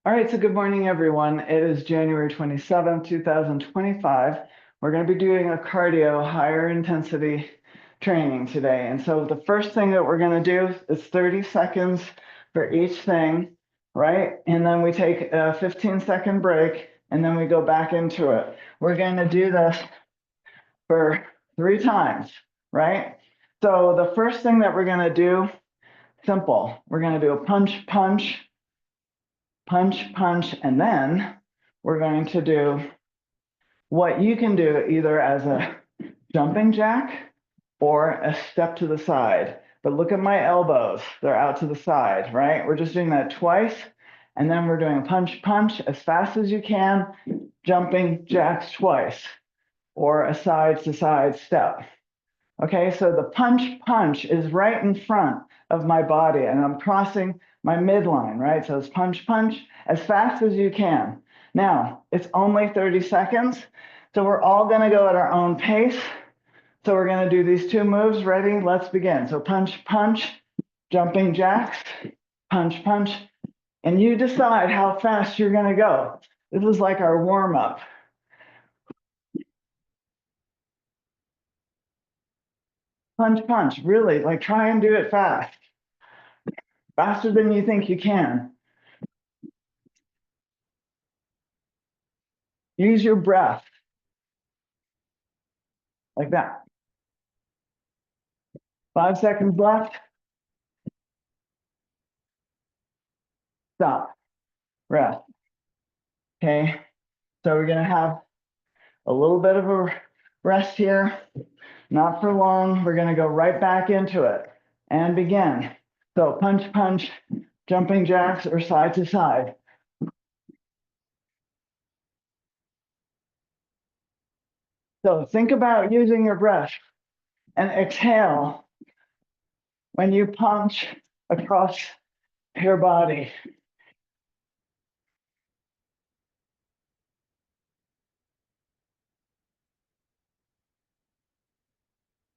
All right, so good morning, everyone. It is January 27th, 2025. We're going to be doing a cardio higher intensity training today. And so the first thing that we're going to do is 30 seconds for each thing, right? And then we take a 15-second break, and then we go back into it. We're going to do this for 3 times, right? So the first thing that we're going to do, simple. We're going to do a punch, punch, punch, punch, and then we're going to do what you can do either as a jumping jack or a step to the side. But look at my elbows, they're out to the side, right? We're just doing that twice, and then we're doing a punch, punch as fast as you can, jumping jacks twice, or a side to side step. Okay, so the punch, punch is right in front of my body, and I'm crossing my midline, right? So it's punch, punch as fast as you can. Now, it's only 30 seconds, so we're all going to go at our own pace. So we're going to do these 2 moves. Ready? Let's begin. So punch, punch, jumping jacks, punch, punch, and you decide how fast you're going to go. This is like our warm up. Punch, punch, really, like try and do it fast, faster than you think you can. Use your breath like that. 5 seconds left. Stop. Rest. Okay. So we're going to have a little bit of a rest here. Not for long. We're going to go right back into it and begin. So punch, punch, jumping jacks or side to side. So think about using your breath and exhale when you punch across your body.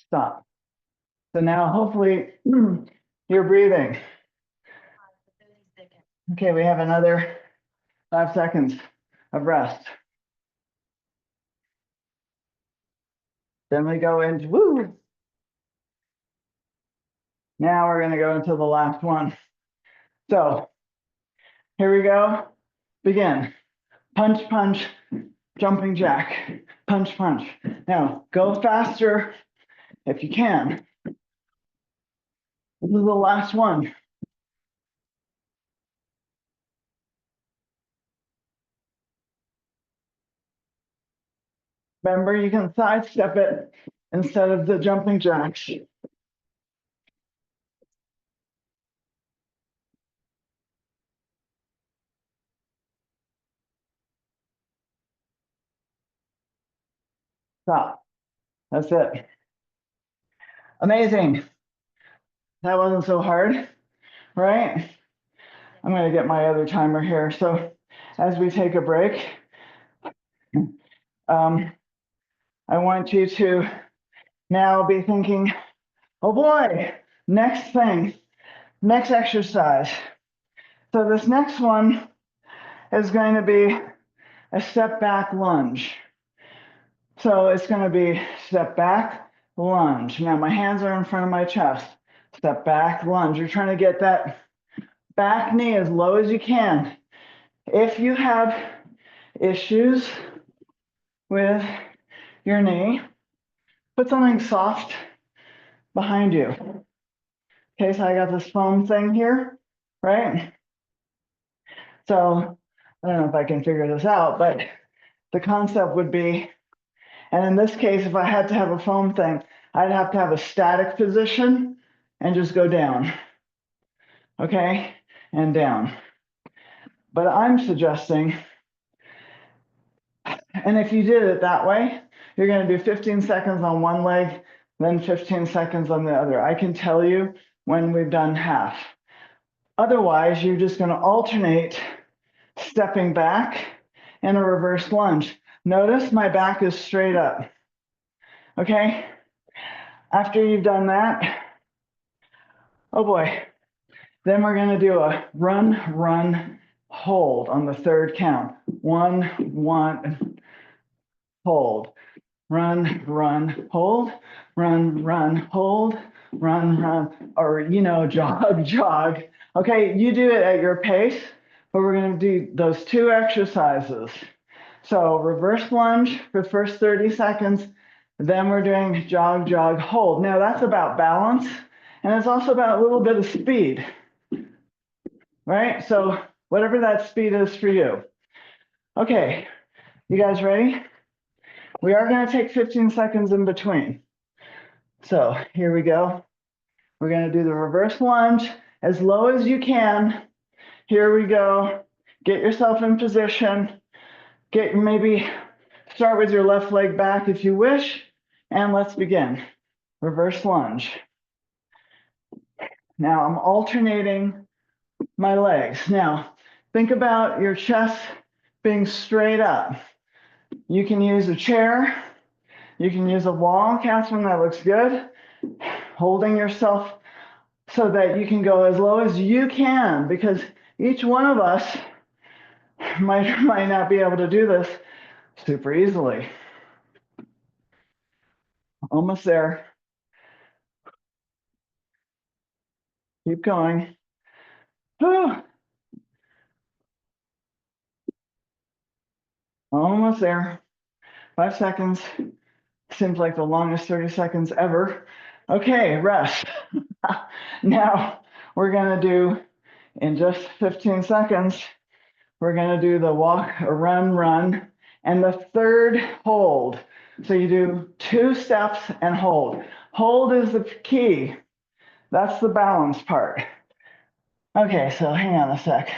Stop. So now hopefully you're breathing. Okay, we have another 5 seconds of rest. Then we go into woo. Now we're going to go into the last one. So here we go. Begin. Punch, punch, jumping jack. Punch, punch. Now go faster if you can. This is the last one. Remember, you can sidestep it instead of the jumping jacks. Stop. That's it. Amazing. That wasn't so hard, right? I'm going to get my other timer here. So as we take a break, I want you to now be thinking, oh boy, next thing, next exercise. So this next one is going to be a step back lunge. So it's going to be step back, lunge. Now my hands are in front of my chest. Step back, lunge. You're trying to get that back knee as low as you can. If you have issues with your knee, put something soft behind you. Okay, so I got this foam thing here, right? So I don't know if I can figure this out, but the concept would be, and in this case, if I had to have a foam thing, I'd have to have a static position and just go down, okay, and down. But I'm suggesting, and if you did it that way, you're going to do 15 seconds on one leg, then 15 seconds on the other. I can tell you when we've done half. Otherwise, you're just going to alternate stepping back and a reverse lunge. Notice my back is straight up. Okay? After you've done that, oh boy, then we're going to do a run, run, hold on the third count. 1, 1, hold. Run, run, hold, run, run, hold, run, run, or, jog, jog. Okay, you do it at your pace, but we're going to do those two exercises. So reverse lunge for the first 30 seconds, then we're doing jog, jog, hold. Now that's about balance, and it's also about a little bit of speed, right? So whatever that speed is for you. Okay, you guys ready? We are going to take 15 seconds in between. So here we go. We're going to do the reverse lunge as low as you can. Here we go. Get yourself in position. Maybe start with your left leg back if you wish. And let's begin. Reverse lunge. Now I'm alternating my legs. Now think about your chest being straight up. You can use a chair. You can use a wall, Catherine, that looks good. Holding yourself so that you can go as low as you can, because each one of us might not be able to do this super easily. Almost there. Keep going. Whew. Almost there. 5 seconds. Seems like the longest 30 seconds ever. Okay, rest. Now we're going to do, in just 15 seconds, we're going to do the walk, run, run, and the third hold. So you do 2 steps and hold. Hold is the key. That's the balance part. Okay, so hang on a sec.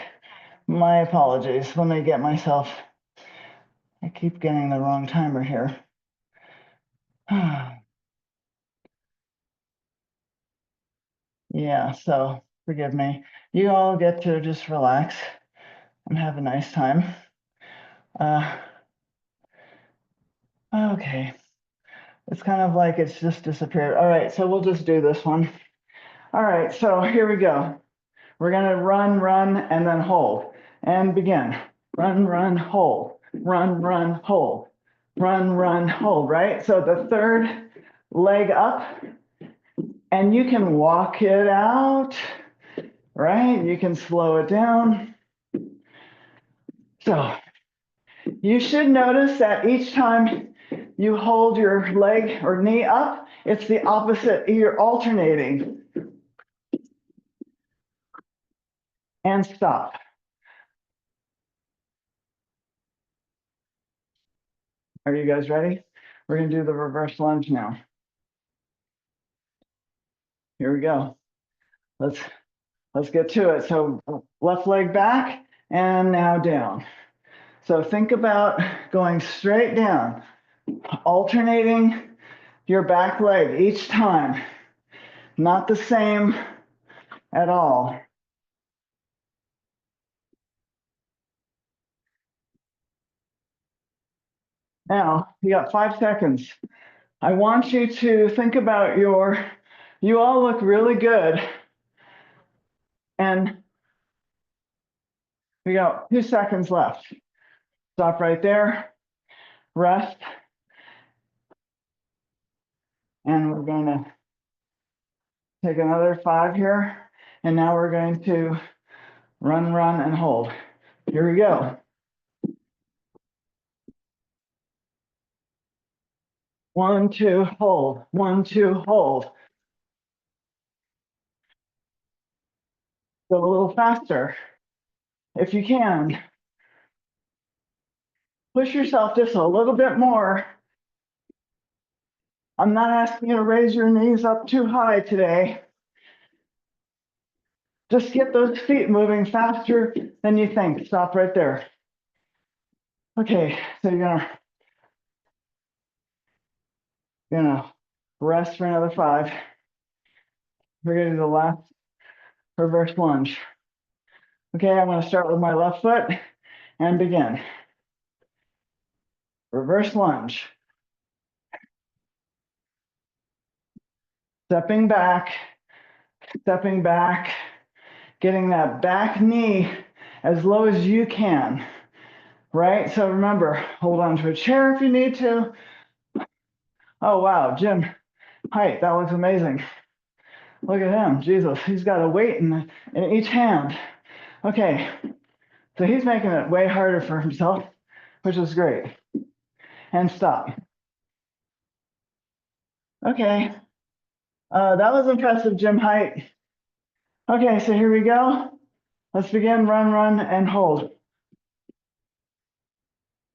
My apologies. Let me get myself, I keep getting the wrong timer here. Yeah, so forgive me. You all get to just relax and have a nice time. Okay. It's kind of like it's just disappeared. All right, so we'll just do this one. All right, so here we go. We're gonna run, run, and then hold. And begin. Run, run, hold. Run, run, hold. Run, run, hold, right? So the third leg up, and you can walk it out, right? You can slow it down. So you should notice that each time you hold your leg or knee up, it's the opposite. You're alternating. And stop. Are you guys ready? We're going to do the reverse lunge now. Here we go. Let's get to it. So left leg back and now down. So think about going straight down, alternating your back leg each time. Not the same at all. Now, you got 5 seconds. I want you to think about you all look really good. And we got 2 seconds left. Stop right there, rest. And we're going to take another 5 here. And now we're going to run, run, and hold. Here we go. 1, 2, hold. 1, 2, hold. Go a little faster if you can. Push yourself just a little bit more. I'm not asking you to raise your knees up too high today. Just get those feet moving faster than you think. Stop right there. Okay, so you're gonna rest for another 5. We're gonna do the last reverse lunge. Okay, I'm gonna start with my left foot and begin. Reverse lunge. Stepping back, getting that back knee as low as you can, right? So remember, hold on to a chair if you need to. Oh, wow, Jim, height, that looks amazing. Look at him, Jesus, he's got a weight in each hand. Okay, so he's making it way harder for himself, which is great. And stop. Okay, that was impressive, Jim height. Okay, so here we go. Let's begin, run, run, and hold.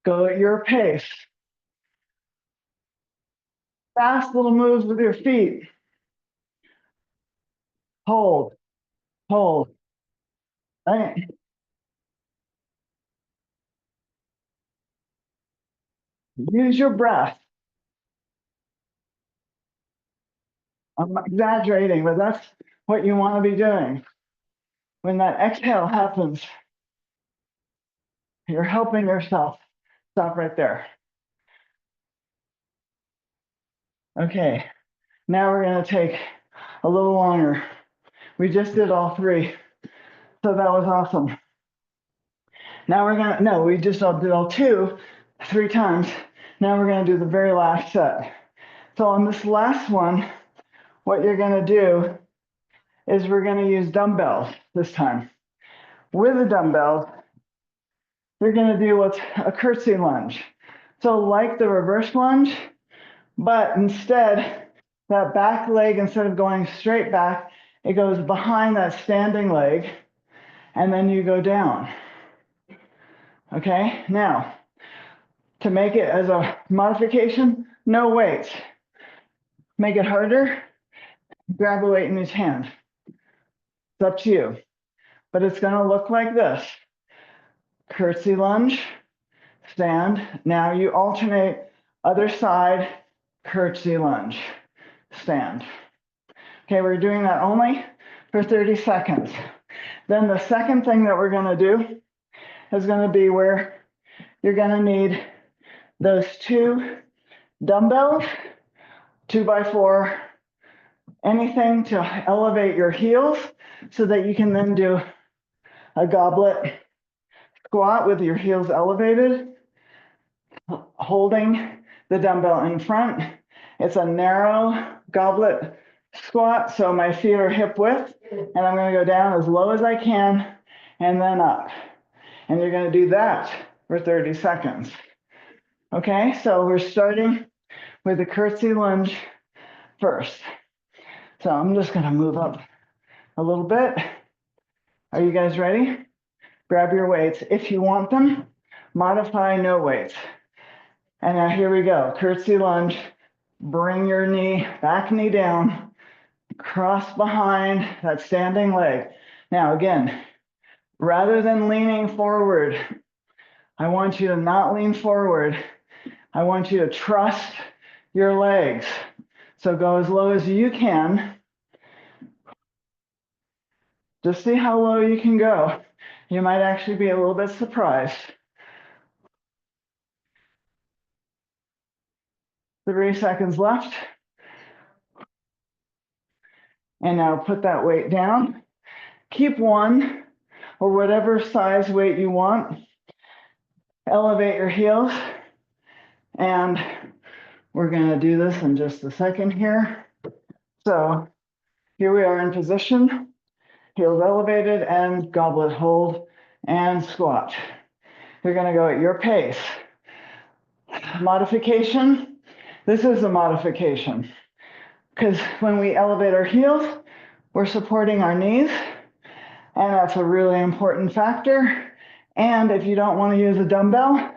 Go at your pace. Fast little moves with your feet. Hold, hold. Right. Use your breath. I'm exaggerating, but that's what you want to be doing. When that exhale happens, you're helping yourself. Stop right there. Okay, now we're going to take a little longer. We just did all three, so that was awesome. Now we're going to, no, we just did all two, 3 times. Now we're going to do the very last set. So on this last one, what you're going to do is we're going to use dumbbells this time. With the dumbbells, you're going to do what's a curtsy lunge. So like the reverse lunge, but instead, that back leg, instead of going straight back, it goes behind that standing leg, and then you go down. Okay, now, to make it as a modification, no weights. Make it harder, grab a weight in each hand. It's up to you. But it's going to look like this. Curtsy lunge, stand. Now you alternate other side, curtsy lunge, stand. Okay, we're doing that only for 30 seconds. Then the second thing that we're going to do is going to be where you're going to need those 2 dumbbells, 2x4, anything to elevate your heels so that you can then do a goblet squat with your heels elevated, holding the dumbbell in front. It's a narrow goblet squat, so my feet are hip width, and I'm going to go down as low as I can and then up. And you're going to do that for 30 seconds. Okay, so we're starting with the curtsy lunge first. So I'm just going to move up a little bit. Are you guys ready? Grab your weights. If you want them, modify no weights. And now here we go. Curtsy lunge. Bring your back knee down. Cross behind that standing leg. Now again, rather than leaning forward, I want you to not lean forward. I want you to trust your legs. So go as low as you can. Just see how low you can go. You might actually be a little bit surprised. 3 seconds left. And now put that weight down. Keep 1 or whatever size weight you want. Elevate your heels. And we're going to do this in just a second here. So here we are in position. Heels elevated and goblet hold and squat. You're going to go at your pace. Modification. This is a modification because when we elevate our heels, we're supporting our knees, and that's a really important factor. And if you don't want to use a dumbbell,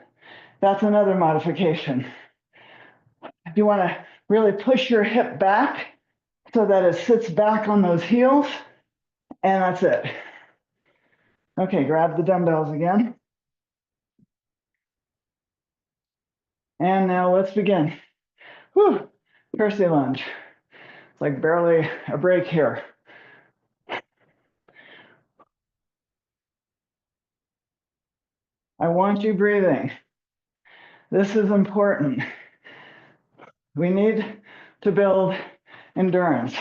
that's another modification. If you want to really push your hip back so that it sits back on those heels, and that's it. Okay, grab the dumbbells again. And now let's begin. Whew, curtsy lunge. It's like barely a break here. I want you breathing. This is important. We need to build endurance.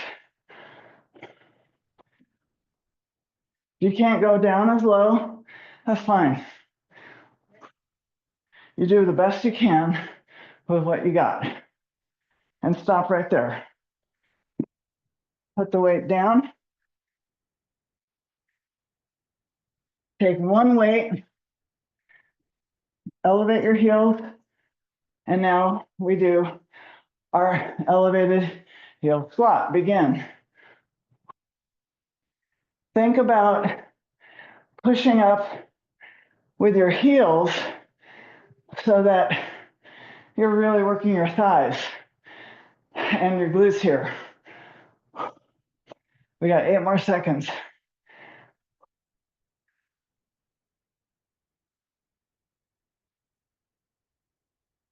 You can't go down as low That's fine. You do the best you can with what you got. And stop right there. Put the weight down. Take one weight, elevate your heels, and now we do our elevated heel squat. Begin. Think about pushing up with your heels so that you're really working your thighs and your glutes here. We got 8 more seconds.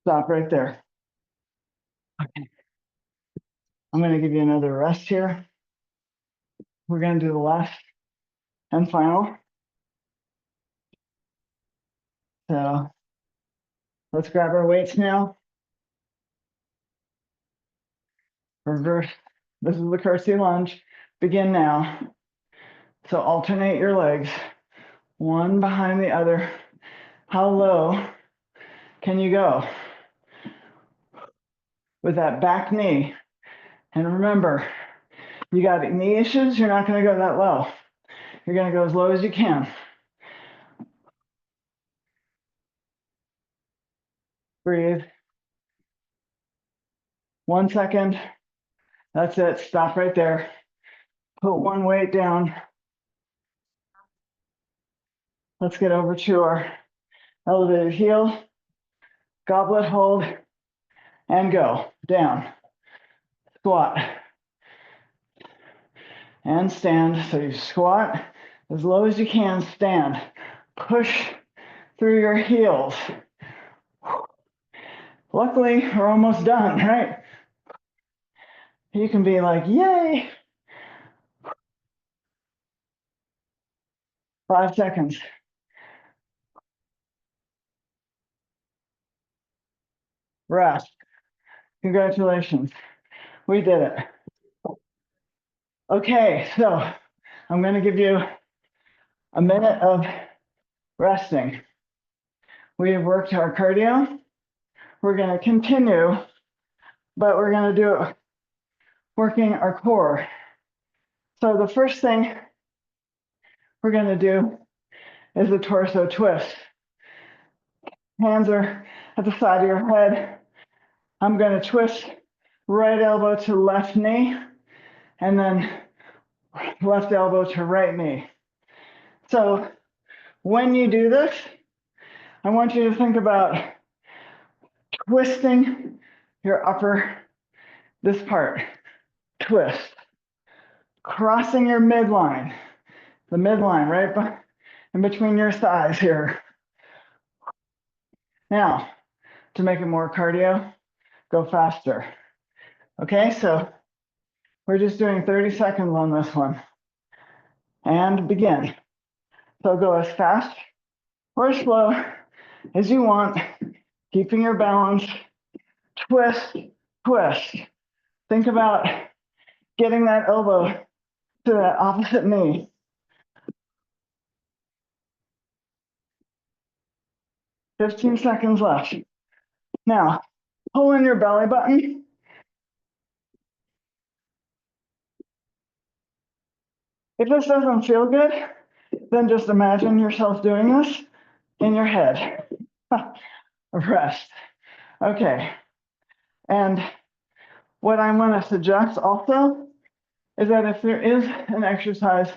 Stop right there. Okay. I'm going to give you another rest here. We're going to do the last and final. So let's grab our weights now. Reverse. This is the curtsy lunge. Begin now. So alternate your legs, one behind the other. How low can you go with that back knee? And remember, you got knee issues, you're not going to go that low. You're going to go as low as you can. Breathe. 1 second. That's it. Stop right there. Put one weight down. Let's get over to our elevated heel. Goblet hold and go. Down. Squat. And stand. So you squat as low as you can. Stand. Push through your heels. Luckily, we're almost done, right? You can be like, yay. 5 seconds. Rest. Congratulations. We did it. Okay, so I'm going to give you a minute of resting. We have worked our cardio. We're going to continue, but we're going to do it working our core. So the first thing we're going to do is a torso twist. Hands are at the side of your head. I'm going to twist right elbow to left knee and then left elbow to right knee. So when you do this, I want you to think about twisting your upper, this part, twist, crossing your midline, the midline right in between your thighs here. Now, to make it more cardio, go faster. Okay, so we're just doing 30 seconds on this one. And begin. So go as fast or as slow as you want, keeping your balance. Twist, twist. Think about getting that elbow to that opposite knee. 15 seconds left. Now, pull in your belly button. If this doesn't feel good, then just imagine yourself doing this in your head. Rest. Okay. And what I'm going to suggest also is that if there is an exercise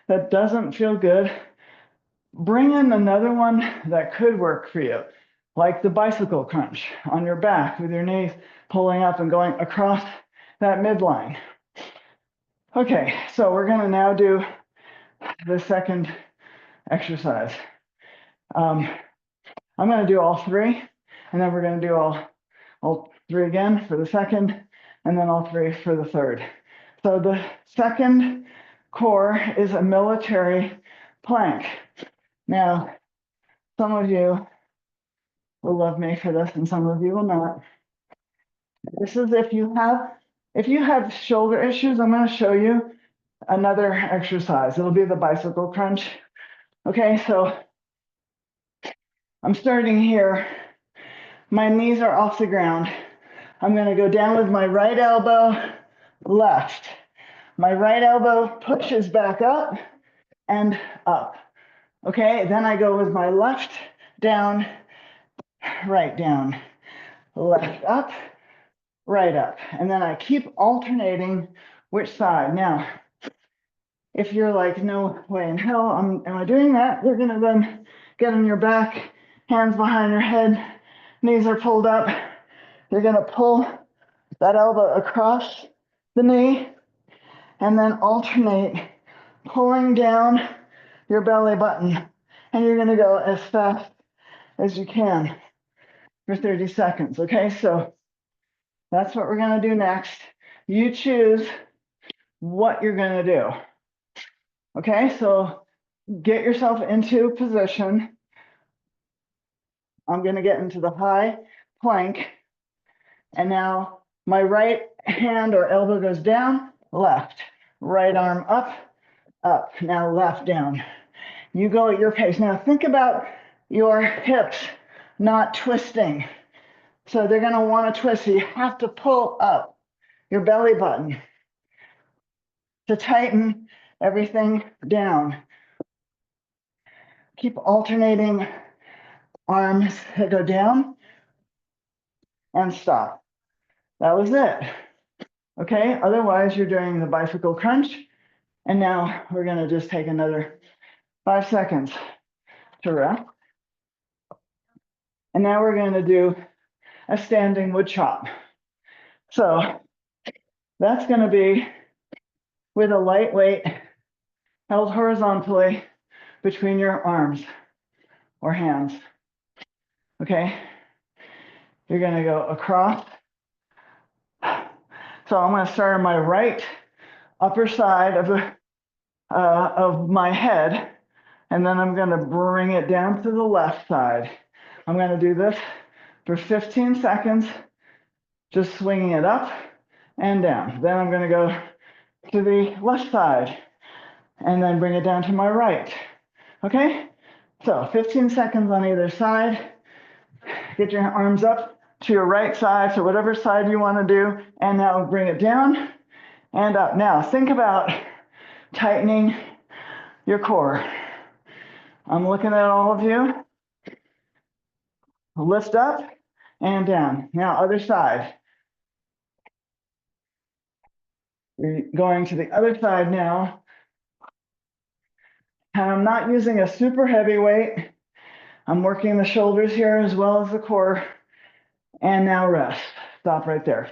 that doesn't feel good, bring in another one that could work for you, like the bicycle crunch on your back with your knees pulling up and going across that midline. Okay, so we're going to now do the second exercise. I'm going to do all three, and then we're going to do all three again for the second, and then all three for the third. So the second core is a military plank. Now, some of you will love me for this, and some of you will not. This is if you have shoulder issues, I'm going to show you another exercise. It'll be the bicycle crunch. Okay, so I'm starting here. My knees are off the ground. I'm going to go down with my right elbow, left. My right elbow pushes back up and up. Okay, then I go with my left down, right down, left up, right up. And then I keep alternating which side. Now, if you're like, no way in hell am I doing that, you're gonna then get on your back, hands behind your head, knees are pulled up. You're gonna pull that elbow across the knee and then alternate pulling down your belly button. And you're gonna go as fast as you can for 30 seconds, okay? So that's what we're gonna do next. You choose what you're gonna do, okay? So get yourself into position. I'm gonna get into the high plank. And now my right hand or elbow goes down, left, right arm up, up, now left down. You go at your pace. Now think about your hips not twisting. So they're gonna wanna twist, so you have to pull up your belly button to tighten everything down. Keep alternating arms that go down and stop. That was it. Okay, otherwise you're doing the bicycle crunch. And now we're gonna just take another 5 seconds to rest. And now we're gonna do a standing wood chop. So that's gonna be with a light weight held horizontally between your arms or hands. Okay, you're gonna go across. So I'm gonna start on my right upper side of my head, and then I'm gonna bring it down to the left side. I'm gonna do this for 15 seconds, just swinging it up and down. Then I'm gonna go to the left side and then bring it down to my right. Okay? So 15 seconds on either side. Get your arms up to your right side, so whatever side you want to do, and now bring it down and up. Now think about tightening your core. I'm looking at all of you. Lift up and down. Now other side. You're going to the other side now. And I'm not using a super heavy weight. I'm working the shoulders here as well as the core. And now rest. Stop right there.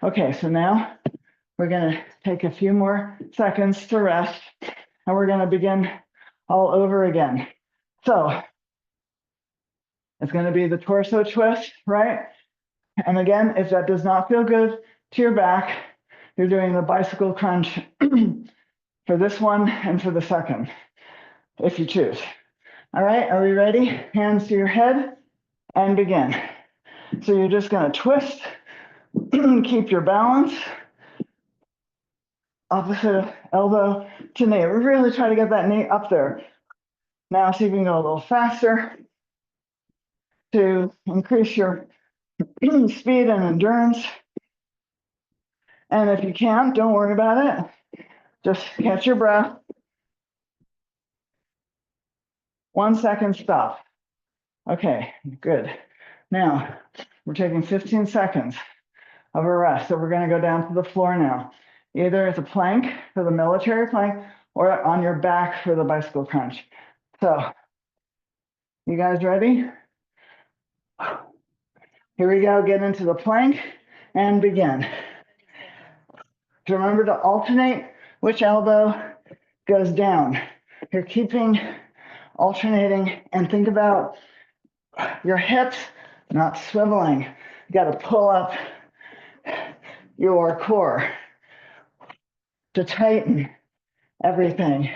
Okay, so now we're gonna take a few more seconds to rest, and we're gonna begin all over again. So it's gonna be the torso twist, right? And again, if that does not feel good to your back, you're doing the bicycle crunch for this one and for the second, if you choose. All right, are we ready? Hands to your head and begin. So you're just gonna twist, keep your balance, opposite elbow to knee. Really try to get that knee up there. Now see if you can go a little faster to increase your speed and endurance. And if you can't, don't worry about it. Just catch your breath. 1 second, stop. Okay, good. Now, we're taking 15 seconds of a rest. So we're gonna go down to the floor now. Either it's a plank for the military plank or on your back for the bicycle crunch. So, you guys ready? Here we go, get into the plank and begin. Remember to alternate which elbow goes down. You're keeping alternating and think about your hips not swiveling. You got to pull up your core to tighten everything.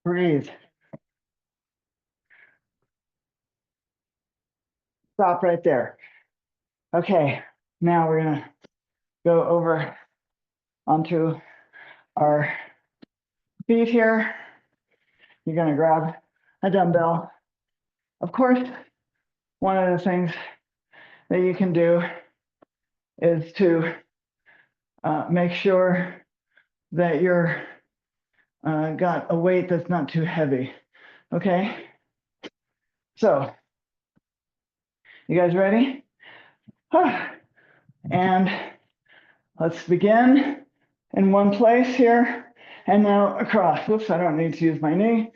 Breathe. Stop right there. Okay, now we're gonna go over onto our feet here. You're gonna grab a dumbbell. Of course, one of the things that you can do is to make sure that you're got a weight that's not too heavy. Okay, so you guys ready? And let's begin in one place here and now across. Whoops, I don't need to use my knee.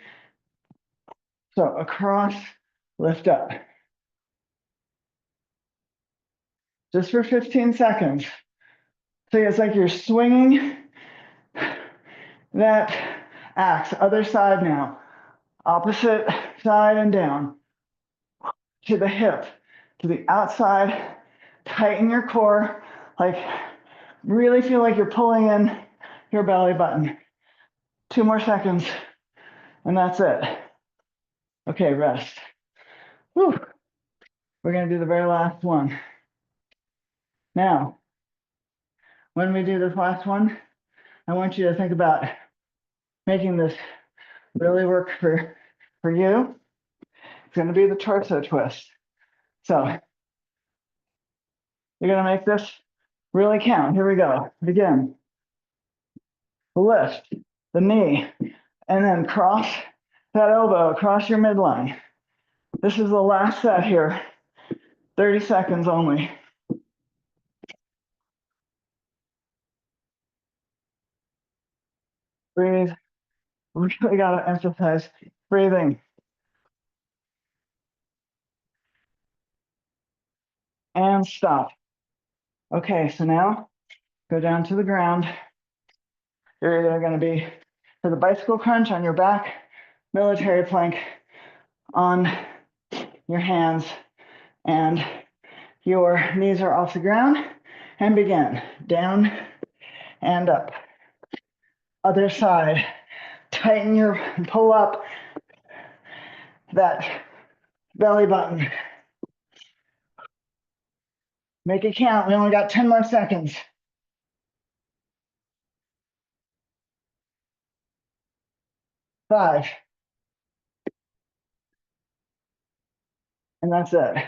So across, lift up. Just for 15 seconds. So it's like you're swinging that axe, other side now. Opposite side and down. To the hip, to the outside. Tighten your core. Like really feel like you're pulling in your belly button. 2 more seconds, and that's it. Okay, rest. Whew. We're gonna do the very last one. Now, when we do this last one, I want you to think about making this really work for you. It's gonna be the torso twist. So you're gonna make this really count. Here we go. Begin. Lift the knee, and then cross that elbow across your midline. This is the last set here. 30 seconds only. Breathe. Really gotta emphasize breathing. And stop. Okay, so now go down to the ground. You're either gonna be for the bicycle crunch on your back, military plank on your hands, and your knees are off the ground, and begin. Down and up. Other side. Tighten your, pull up that belly button. Make it count. We only got 10 more seconds. 5. And that's it.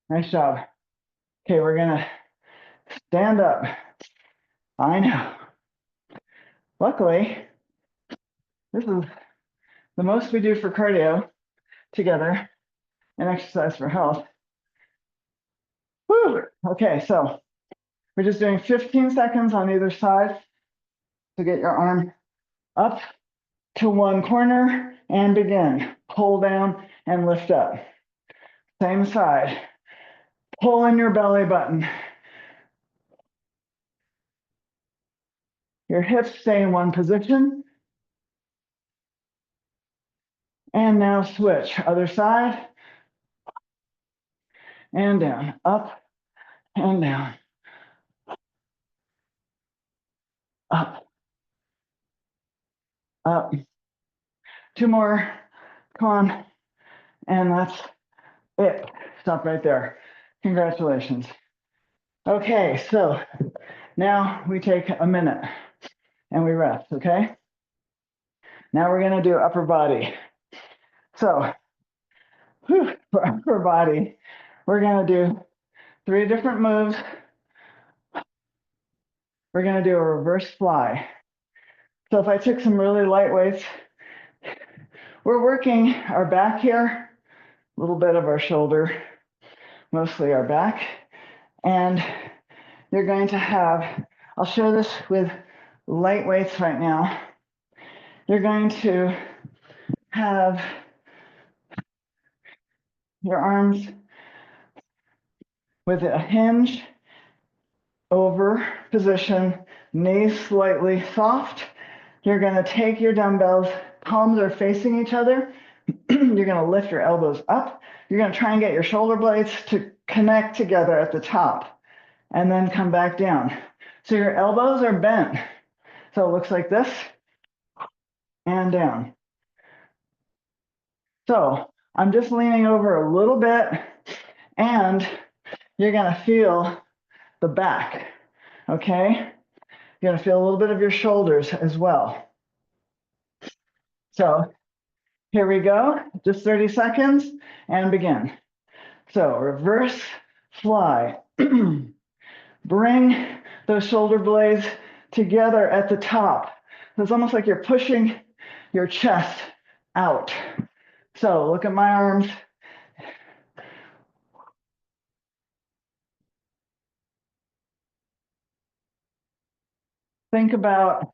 Nice job. Okay, we're gonna stand up. I know. Luckily, this is the most we do for cardio together and exercise for health. Whew. Okay, so we're just doing 15 seconds on either side to get your arm up to one corner and begin. Pull down and lift up. Same side. Pull in your belly button. Your hips stay in one position. And now switch. Other side. And down. Up and down. Up. Up. 2 more. Come on. And that's it. Stop right there. Congratulations. Okay, so now we take a minute and we rest, okay? Now we're gonna do upper body. So for upper body, we're gonna do 3 different moves. We're gonna do a reverse fly. So if I took some really light weights, we're working our back here, a little bit of our shoulder, mostly our back. And you're going to have, I'll show this with light weights right now. You're going to have your arms with a hinge over position, knees slightly soft. You're going to take your dumbbells, palms are facing each other. You're going to lift your elbows up. You're going to try and get your shoulder blades to connect together at the top and then come back down. So your elbows are bent. So it looks like this and down. So I'm just leaning over a little bit and you're going to feel the back, okay? You're going to feel a little bit of your shoulders as well. So Here we go, just 30 seconds and begin. So reverse fly. Bring those shoulder blades together at the top. So it's almost like you're pushing your chest out. So look at my arms. Think about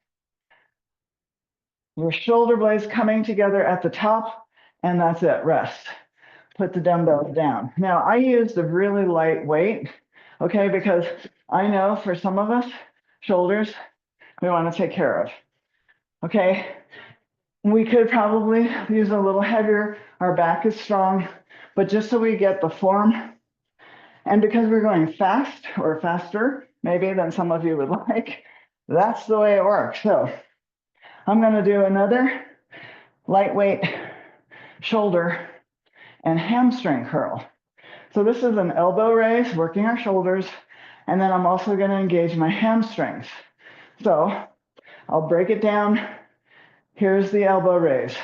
your shoulder blades coming together at the top, and that's it, rest. Put the dumbbells down. Now I used a really light weight, okay, because I know for some of us, shoulders, we want to take care of, okay? We could probably use a little heavier. Our back is strong, but just so we get the form, and because we're going fast or faster, maybe than some of you would like, that's the way it works. So I'm going to do another lightweight shoulder and hamstring curl. So this is an elbow raise, working our shoulders, and then I'm also going to engage my hamstrings. So I'll break it down. Here's the elbow raise.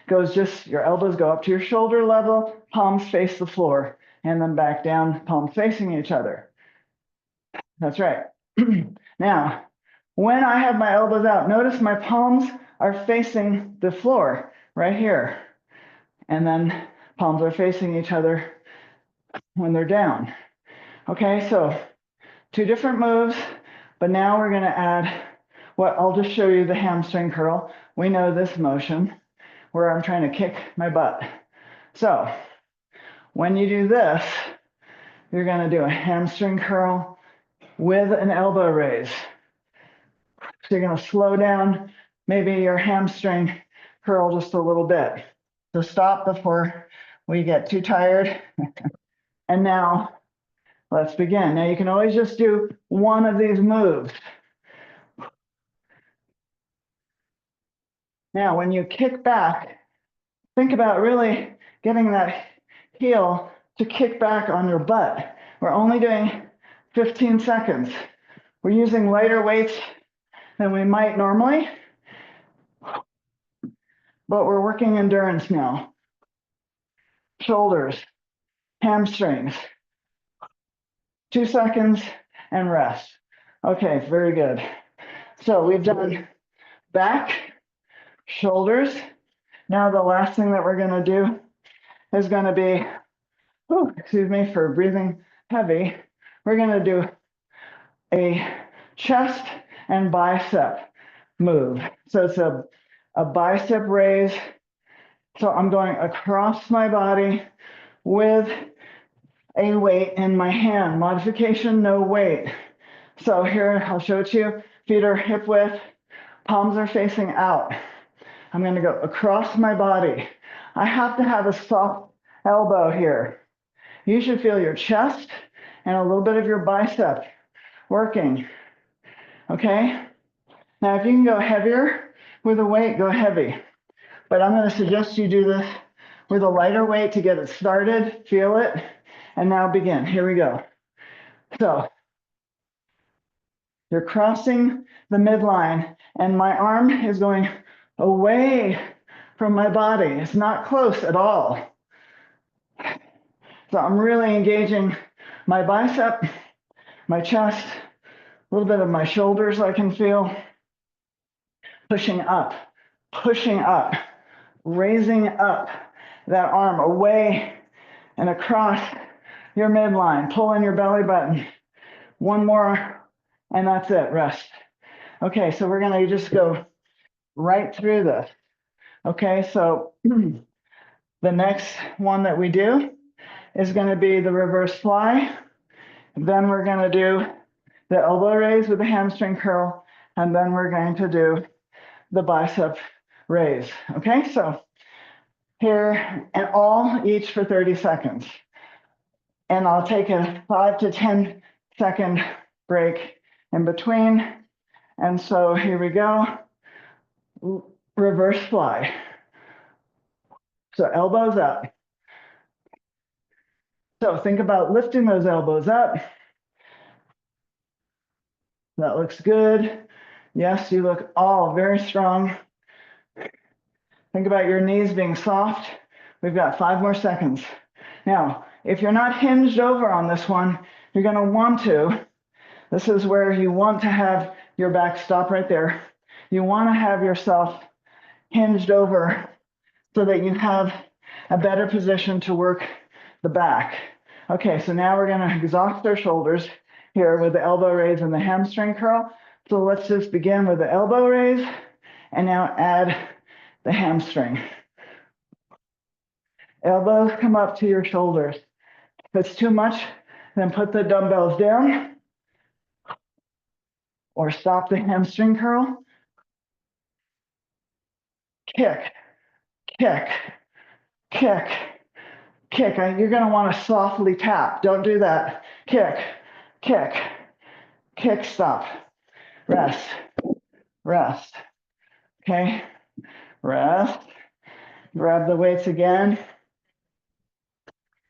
Goes just, your elbows go up to your shoulder level, palms face the floor, and then back down, palms facing each other. That's right. Now, when I have my elbows out, notice my palms are facing the floor right here. And then palms are facing each other when they're down. Okay, so two different moves, but now we're going to add what I'll just show you the hamstring curl. We know this motion where I'm trying to kick my butt. So when you do this, you're going to do a hamstring curl with an elbow raise. So you're going to slow down maybe your hamstring curl just a little bit. So stop before we get too tired. And now let's begin. Now you can always just do one of these moves. Now when you kick back, think about really getting that heel to kick back on your butt. We're only doing 15 seconds. We're using lighter weights than we might normally, but we're working endurance now. Shoulders, hamstrings, 2 seconds and rest. Okay, very good. So we've done back, shoulders. Now the last thing that we're going to do is going to be, excuse me for breathing heavy. We're going to do a chest and bicep move. So it's a bicep raise. So I'm going across my body with a weight in my hand. Modification, no weight. So here, I'll show it to you. Feet are hip width, palms are facing out. I'm going to go across my body. I have to have a soft elbow here. You should feel your chest and a little bit of your bicep working. Okay? Now, if you can go heavier with a weight, go heavy. But I'm going to suggest you do this with a lighter weight to get it started, feel it, and now begin. Here we go. So you're crossing the midline, and my arm is going away from my body. It's not close at all. So I'm really engaging my bicep, my chest, a little bit of my shoulders I can feel. Pushing up, raising up that arm away and across your midline. Pull in your belly button. One more, and that's it, rest. Okay, so we're gonna just go right through this. Okay, so the next one that we do is gonna be the reverse fly. Then we're gonna do the elbow raise with the hamstring curl, and then we're going to do the bicep raise. Okay, so here, and all each for 30 seconds. And I'll take a 5 to 10 second break in between. And so here we go. Reverse fly. So elbows up. So think about lifting those elbows up. That looks good. Yes, you look all very strong. Think about your knees being soft. We've got 5 more seconds. Now, if you're not hinged over on this one, you're going to want to. This is where you want to have your back, stop right there. You want to have yourself hinged over so that you have a better position to work the back. Okay, so now we're going to exhaust our shoulders here with the elbow raise and the hamstring curl. So let's just begin with the elbow raise and now add the hamstring. Elbows come up to your shoulders. If it's too much, then put the dumbbells down or stop the hamstring curl. Kick, kick, kick, kick. You're going to want to softly tap. Don't do that. Kick, kick, kick, stop. Rest, rest. Okay, rest. Grab the weights again.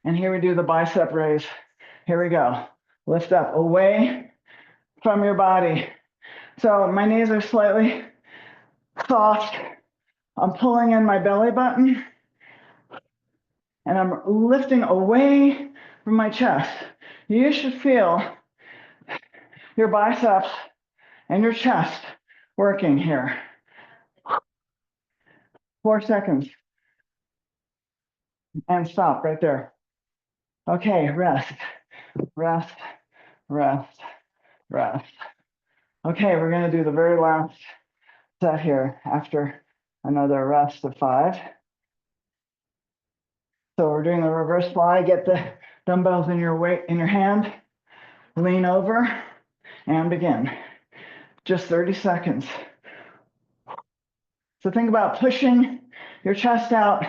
And here we do the bicep raise. Here we go. Lift up away from your body. So my knees are slightly soft. I'm pulling in my belly button and I'm lifting away from my chest. You should feel your biceps and your chest working here. 4 seconds. And stop right there. Okay, rest, rest, rest, rest. Okay, we're going to do the very last set here after another rest of 5. So we're doing the reverse fly. Get the dumbbells in your weight in your hand. Lean over and begin. Just 30 seconds. So think about pushing your chest out,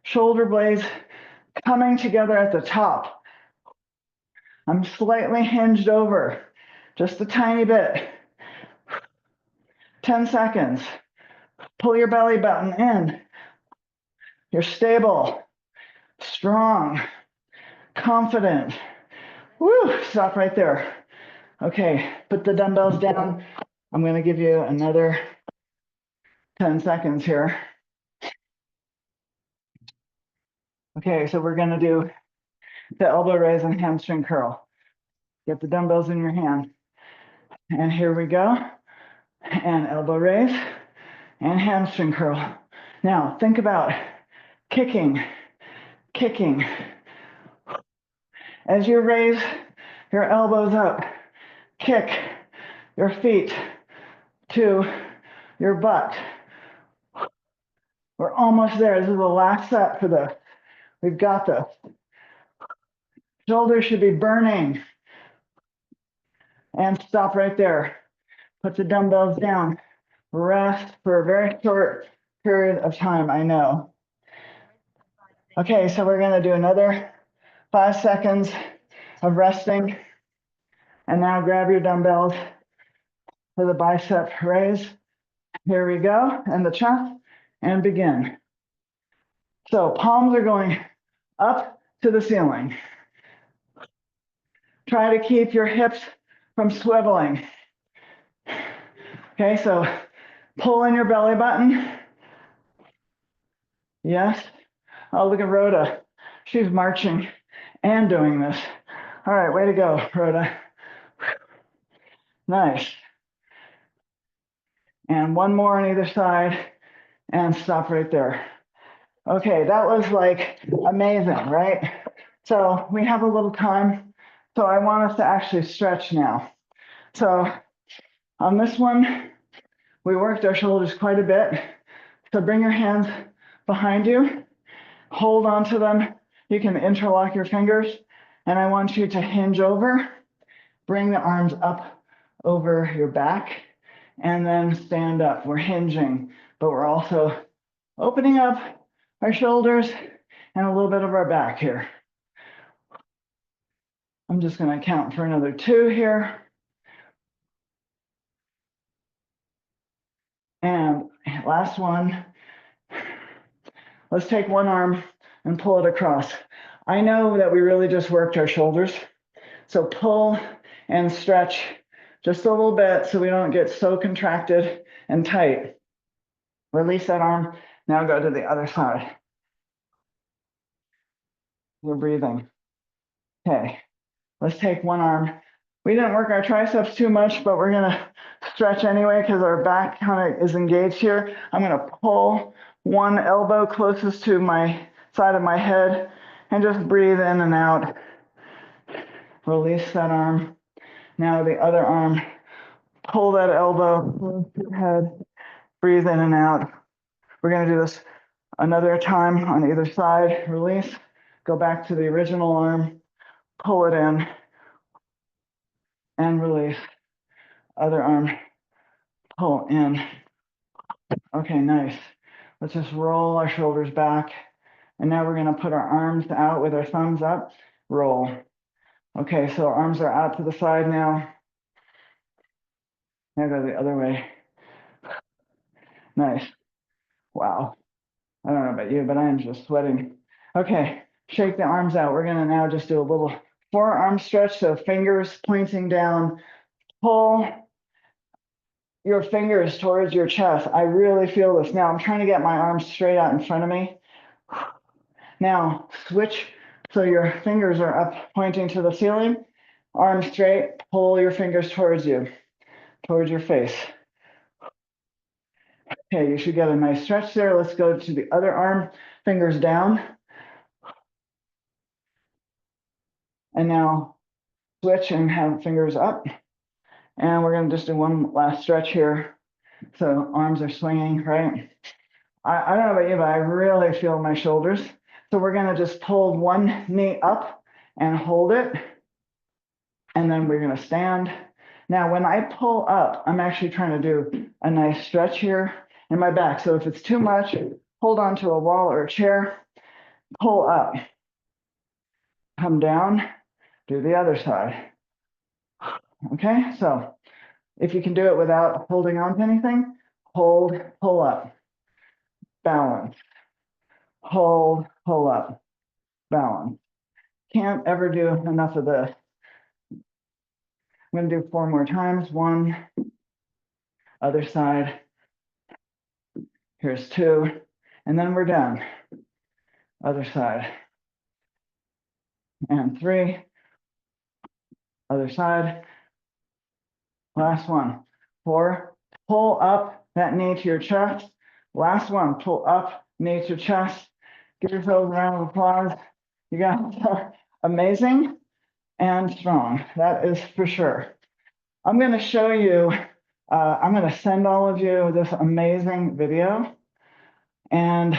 shoulder blades coming together at the top. I'm slightly hinged over, just a tiny bit. 10 seconds. Pull your belly button in. You're stable, strong, confident. Woo, stop right there. Okay, put the dumbbells down. I'm going to give you another 10 seconds here. Okay, so we're going to do the elbow raise and hamstring curl. Get the dumbbells in your hand. And here we go. And elbow raise and hamstring curl. Now, think about kicking, kicking. As you raise your elbows up, kick your feet to your butt. We're almost there. This is the last set for this. We've got this. Shoulders should be burning. And stop right there. Put the dumbbells down. Rest for a very short period of time, I know. Okay, so we're going to do another 5 seconds of resting. And now grab your dumbbells for the bicep raise. Here we go, and the chest, and begin. So palms are going up to the ceiling. Try to keep your hips from swiveling. Okay, so pull in your belly button. Yes. Oh, look at Rhoda. She's marching and doing this. All right, way to go, Rhoda. Nice. And one more on either side, and stop right there. Okay, that was like amazing, right? So we have a little time. So I want us to actually stretch now. So on this one, we worked our shoulders quite a bit. So bring your hands behind you, hold on to them. You can interlock your fingers, and I want you to hinge over, bring the arms up over your back, and then stand up. We're hinging, but we're also opening up our shoulders and a little bit of our back here. I'm just going to count for another 2 here. And last one. Let's take one arm and pull it across. I know that we really just worked our shoulders. So pull and stretch just a little bit so we don't get so contracted and tight. Release that arm. Now go to the other side. You're breathing. Okay, let's take one arm. We didn't work our triceps too much, but we're gonna stretch anyway because our back kind of is engaged here. I'm gonna pull one elbow closest to my side of my head and just breathe in and out. Release that arm. Now the other arm, pull that elbow close to your head, breathe in and out. We're gonna do this another time on either side. Release, go back to the original arm, pull it in, and release. Other arm, pull in. Okay, nice. Let's just roll our shoulders back. And now we're gonna put our arms out with our thumbs up, roll. Okay, so our arms are out to the side now. Now go the other way. Nice. Wow. I don't know about you, but I am just sweating. Okay, shake the arms out. We're gonna now just do a little forearm stretch. So fingers pointing down, pull your fingers towards your chest. I really feel this. Now I'm trying to get my arms straight out in front of me. Now switch so your fingers are up pointing to the ceiling. Arms straight, pull your fingers towards you, towards your face. Okay, you should get a nice stretch there. Let's go to the other arm, fingers down. And now switch and have fingers up. And we're gonna just do one last stretch here. So arms are swinging, right? I don't know about you, but I really feel my shoulders. So we're gonna just pull one knee up and hold it. And then we're gonna stand. Now, when I pull up, I'm actually trying to do a nice stretch here in my back. So if it's too much, hold on to a wall or a chair, pull up, come down, do the other side. Okay, so if you can do it without holding on to anything, hold, pull up, balance, hold, pull up, balance. Can't ever do enough of this. I'm gonna do 4 more times. 1, other side. Here's 2, and then we're done. Other side. And 3, other side. Last one. 4, pull up that knee to your chest. Last one, pull up, knee to chest. Give yourselves a round of applause. You guys are amazing and strong. That is for sure. I'm going to show you, I'm going to send all of you this amazing video. And